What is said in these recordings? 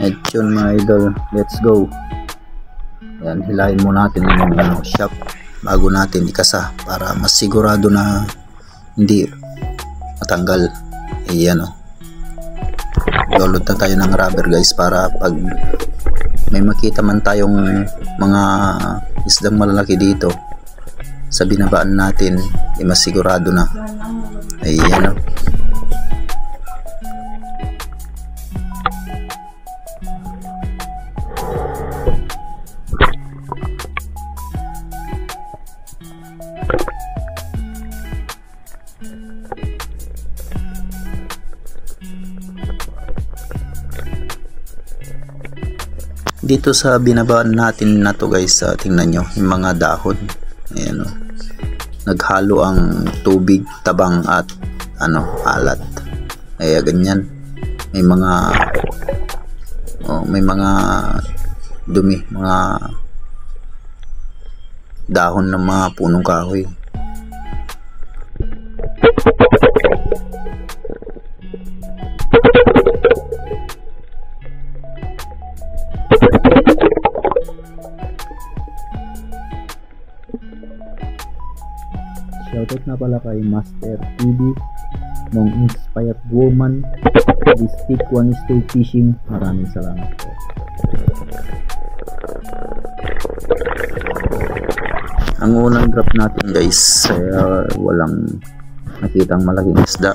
At yun mga idol, let's go. Yan, hilahin muna natin yung shop bago natin ikasa para mas sigurado na hindi matanggal. Ayan o, lulod na tayo ng rubber guys, para pag may makita man tayong mga isdang malalaki dito sa binabaan natin, mas sigurado na. Ayan o. Dito sa binabaan natin na to guys, tingnan nyo yung mga dahon. Ayan o, naghalo ang tubig, tabang at alat. Kaya ganyan, may mga dumi, mga dahon ng mga punong kahoy. Shoutout na pala kay Master TV ng Inspired Woman. The stick one is still fishing. Maraming salamat po. Ang unang drop natin guys, walang nakitang malaking isda.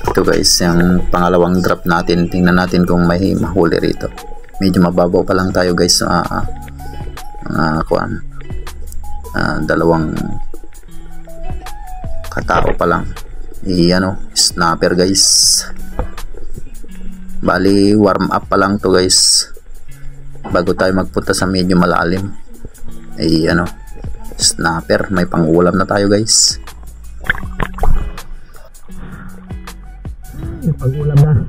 Ito guys, yung pangalawang drop natin. Tingnan natin kung may mahuli rito. Medyo mababaw pa lang tayo guys. Dalawang katao pa lang. Snapper guys. Bali warm up pa lang to guys, bago tayo magpunta sa medyo malalim. Snapper, may pang-ulam na tayo guys. May pang-ulam na.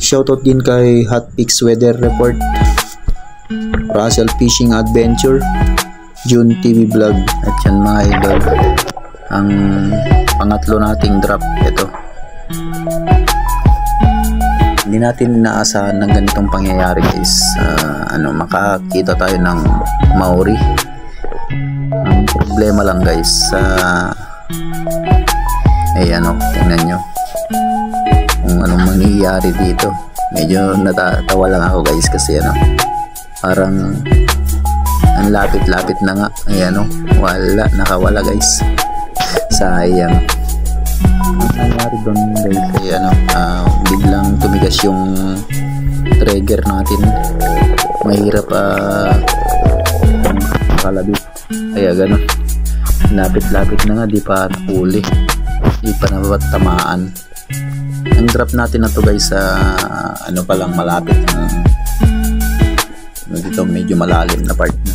Shoutout din kay Hot Picks Weather Report. Russell Fishing Adventure, June TV Vlog. At yan mga idol, ang pangatlo nating drop. Ito, hindi natin inaasahan ng ganitong pangyayari guys. Makakita tayo ng Maori. Ang problema lang guys, tingnan nyo kung anong mangyayari dito. Medyo natatawa lang ako guys kasi parang ang lapit-lapit na nga. Nakawala guys. Sayang. Ang nangyari doon guys ay biglang tumigas yung trigger natin. Mahirap makalabit. Kaya gano'n, lapit-lapit na nga, di pa nakuli, di pa napatamaan. Ang drop natin na to guys palang malapit dito, medyo malalim na part na.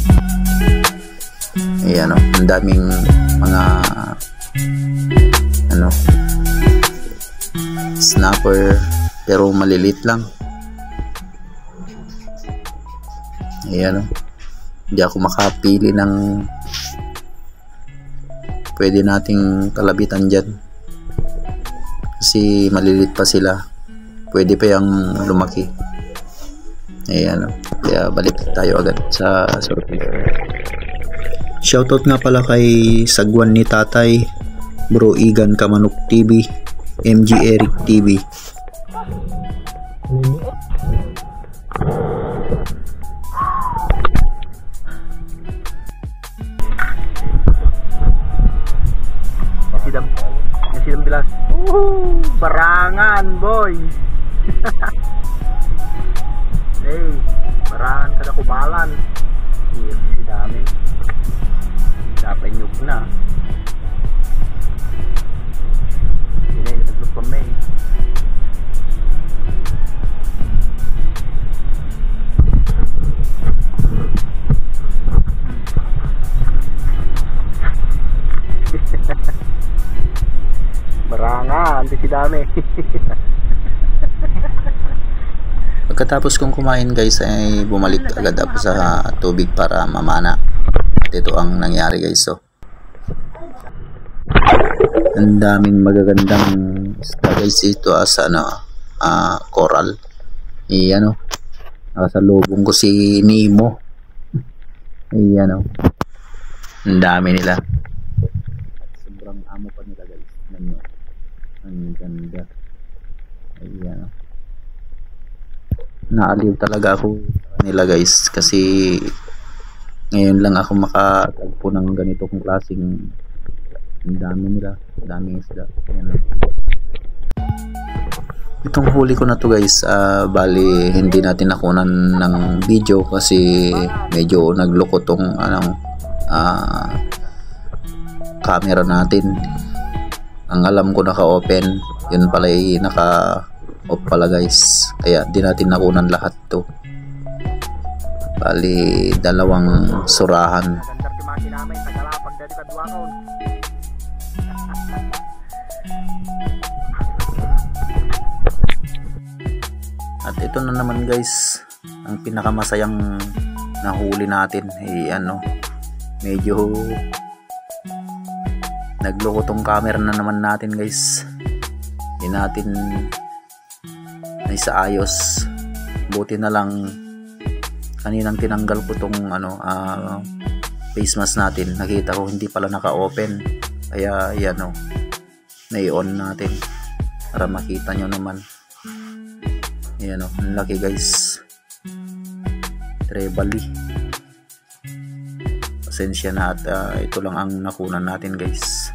Ang daming mga snapper pero malilit lang. Hindi ako makapili ng pwede nating kalabitan dyan kasi malilit pa sila, pwede pa yung lumaki. Kaya balik tayo agad sa surface. Shoutout nga pala kay Sagwan ni Tatay, Bro Igan Kamanok TV, MG Eric TV. Sidang bilas. Barangan boy. Hey, barangan kada kubalan. Iya, si dami. Dapat nyug na. Ini naglulup kami. Barangan, si dami. Pagkatapos kong kumain guys ay bumalik agad ako sa tubig para mamana. At ito ang nangyari guys. Ang daming magagandang isda guys. Ito coral. Nakasalubong ko si Nemo. Ang dami nila. Sobrang amo pa nila guys. Ang ganda. Naaliw talaga ako nila guys kasi ngayon lang ako makatagpo ng ganitong klaseng. Ang dami nila, daming isda. Itong huli ko na to guys, bali hindi natin nakunan ng video kasi medyo nagloko tong camera natin. Ang alam ko naka-open, yun pala ay naka-off pala guys. Kaya di natin nakunan lahat to. Bali, dalawang surahan. At ito na naman guys, ang pinakamasayang nahuli natin. Medyo nagloko tong camera na naman natin guys. Hindi natin naisaayos. Buti na lang kaninang tinanggal ko tong face mask natin. Nakita ko hindi pala naka-open. Kaya nai-on natin para makita nyo naman. Ang laki guys. Trebali. Pasensya na at ito lang ang nakunan natin guys.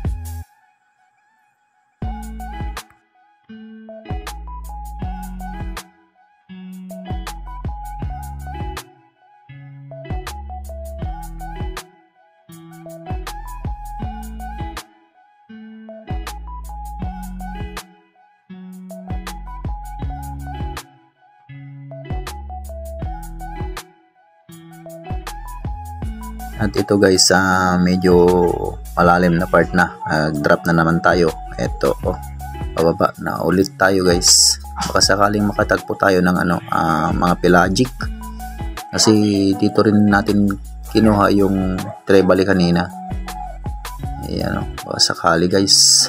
At ito guys, medyo malalim na part na. Drop na naman tayo. Ito, pababa na ulit tayo guys. Baka sakaling makatagpo tayo ng mga pelagic. Kasi dito rin natin kinuha yung treble kanina. Ayan, baka sakali guys.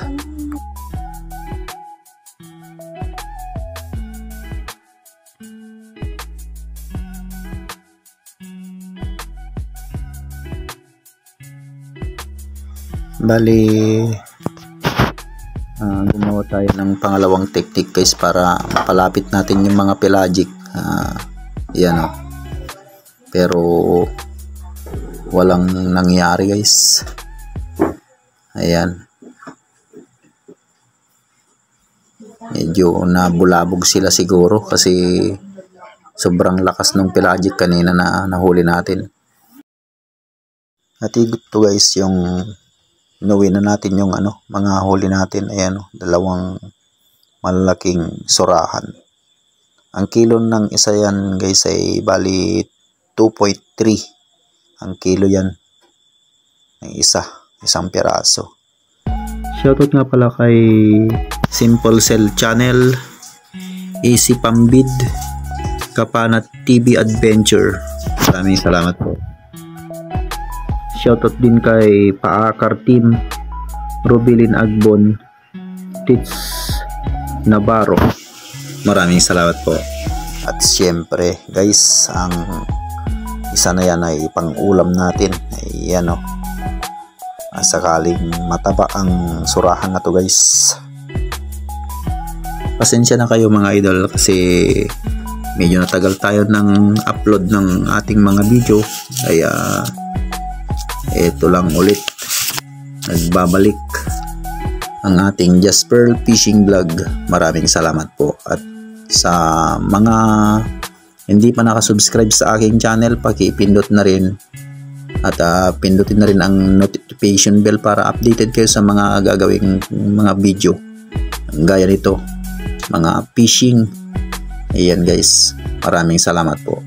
Bali, gumawa tayo ng pangalawang technique guys para mapalapit natin yung mga pelagic. Yan o. Pero walang nangyari guys. Ayan. Medyo nabulabog sila siguro kasi sobrang lakas ng pelagic kanina na nahuli natin. At ito guys yung inuwi na natin yung mga huli natin. Ayan, dalawang malaking surahan. Ang kilo ng isa yan guys ay bali 2.3 ang kilo yan ng isang piraso. Shoutout nga pala kay Simple Cell Channel, Easy Pambid, Kapanat TV Adventure. Maraming salamat po. Shoutout din kay Paakar Team, Rubilin Agbon, Tits Navarro. Maraming salamat po. At siyempre guys, ang isa na yan ay pang-ulam natin. Ayan o. Sakaling mataba ang surahan na to guys. Pasensya na kayo mga idol kasi medyo natagal tayo ng upload ng ating mga video. Kaya ito lang ulit, nagbabalik ang ating Jasper Fishing Vlog. Maraming salamat po. At sa mga hindi pa nakasubscribe sa aking channel, pakipindot na rin at pindutin na rin ang notification bell para updated kayo sa mga gagawing mga video gaya nito, mga fishing. Ayan guys, maraming salamat po.